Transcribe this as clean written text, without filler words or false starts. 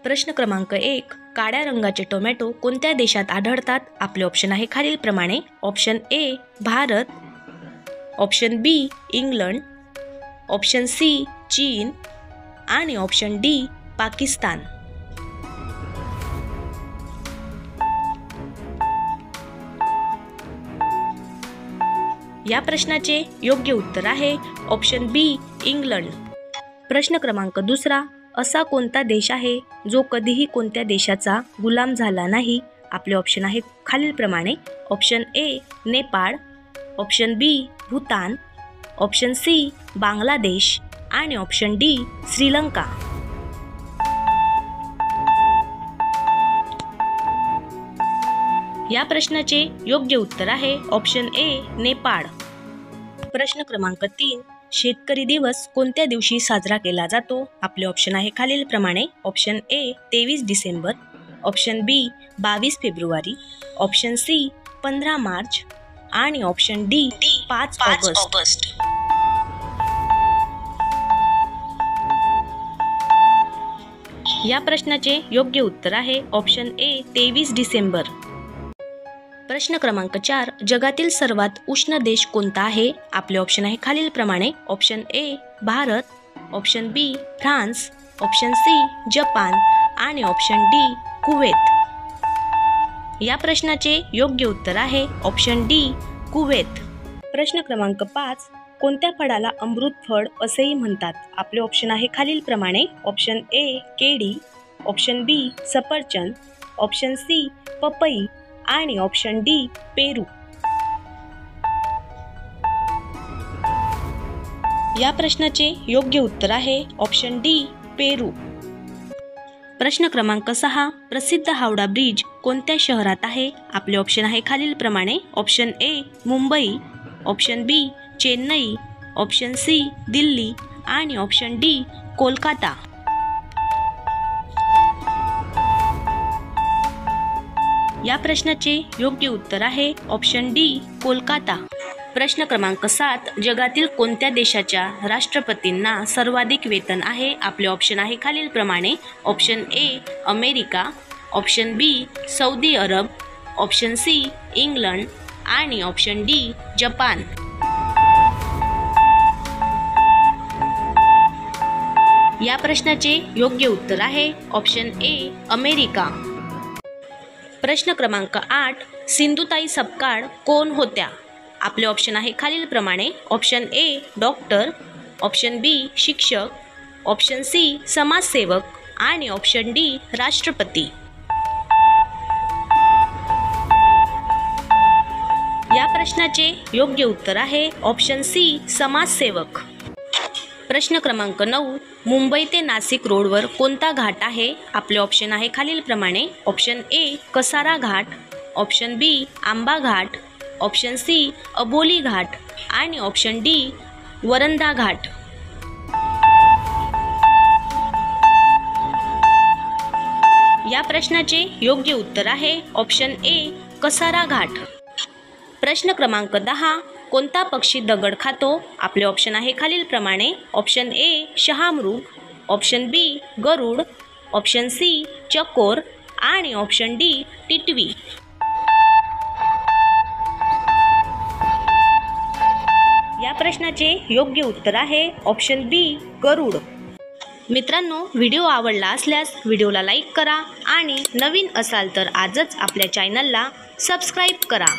प्रश्न क्रमांक 1. काळ्या रंगाचे टोमॅटो कोणत्या देशात आढळतात? आपले ऑप्शन आहे खालीलप्रमाणे. Option A Bharat, option B England, option C चीन आणि ऑप्शन डी पाकिस्तान. या प्रश्नाचे योग्य उत्तर आहे ऑप्शन बी इंग्लंड. प्रश्न क्रमांक 2. असा कोणता देश आहे जो कधीही कोणत्या देशाचा गुलाम झाला नाही? आपले ऑप्शन आहे खालीलप्रमाणे. Option A Nepal, option B Bhutan, option C Bangladesh आणि ऑप्शन डी श्रीलंका. या प्रश्नाचे योग्य उत्तर आहे ऑप्शन ए नेपाळ. प्रश्न क्रमांक 3. शेतकरी दिवस कोणत्या दिवशी साजरा केला जातो? आपले ऑप्शन आहे खालीलप्रमाणे. Option A 23 December, option B 22 फेब्रुवारी, ऑप्शन सी 15 मार्च आणि ऑप्शन डी 5 ऑगस्ट. या प्रश्नाचे योग्य उत्तर आहे ऑप्शन ए 23 डिसेंबर. प्रश्न क्रमांक 4. जगातील सर्वात उष्ण देश कोणता आहे? आपले ऑप्शन आहे खालीलप्रमाणे. Option A Bharat, option B France, option C Japan आणि ऑप्शन डी कुवेत. या प्रश्नाचे योग्य उत्तर आहे ऑप्शन डी कुवेत. प्रश्न क्रमांक 5. कोणत्या फळाला अमृत फळ असेही म्हणतात? आपले ऑप्शन आहे खालीलप्रमाणे. ऑप्शन ए केळी, ऑप्शन बी सफरचंद, ऑप्शन सी पपई आणि ऑप्शन डी पेरू. या प्रश्नाचे योग्य उत्तर आहे ऑप्शन डी पेरू. प्रश्न क्रमांक 6. प्रसिद्ध हावडा ब्रिज कोणत्या शहरात आहे? आपले ऑप्शन आहे खालीलप्रमाणे. Option A Mumbai, option B Chennai, option C Delhi आणि ऑप्शन डी कोलकाता. या प्रश्नाचे योग्य उत्तर आहे ऑप्शन डी कोलकाता. प्रश्न क्रमांक 7. जगातील कोणत्या देशाच्या राष्ट्रपतींना सर्वाधिक वेतन आहे? आपले ऑप्शन आहे खालीलप्रमाणे. Option A America, option B Saudi Arab, option C England आणि ऑप्शन डी जपान. या प्रश्नाचे योग्य उत्तर आहे ऑप्शन ए अमेरिका. प्रश्न क्रमांक 8. सिंधुताई सपकाळ कोण होत्या? आपले ऑप्शन आहे खालीलप्रमाणे. ऑप्शन ए डॉक्टर, ऑप्शन बी शिक्षक, ऑप्शन सी समाजसेवक आणि ऑप्शन डी राष्ट्रपती. या प्रश्नाचे योग्य उत्तर आहे ऑप्शन सी समाजसेवक. प्रश्न क्रमांक 9. मुंबई ते नाशिक रोडवर कोणता घाट आहे? आपले ऑप्शन आहे खालीलप्रमाणे. Option A Kasara Ghat, option B Amba Ghat, option C अबोली घाट आणि ऑप्शन डी वरंदा घाट. या प्रश्नाचे योग्य उत्तर आहे ऑप्शन ए कसारा घाट. प्रश्न क्रमांक 10. कोणता पक्षी दगड खातो? आपले ऑप्शन आहे खालीलप्रमाणे. ऑप्शन ए शहामृग, ऑप्शन बी गरुड, ऑप्शन सी चकोर आणि ऑप्शन डी टिटवी. या प्रश्नाचे योग्य उत्तर आहे ऑप्शन बी गरुड. मित्रांनो, व्हिडिओ आवडला असल्यास व्हिडिओला लाईक करा आणि नवीन असाल तर आजच आपल्या चॅनलला सबस्क्राईब करा.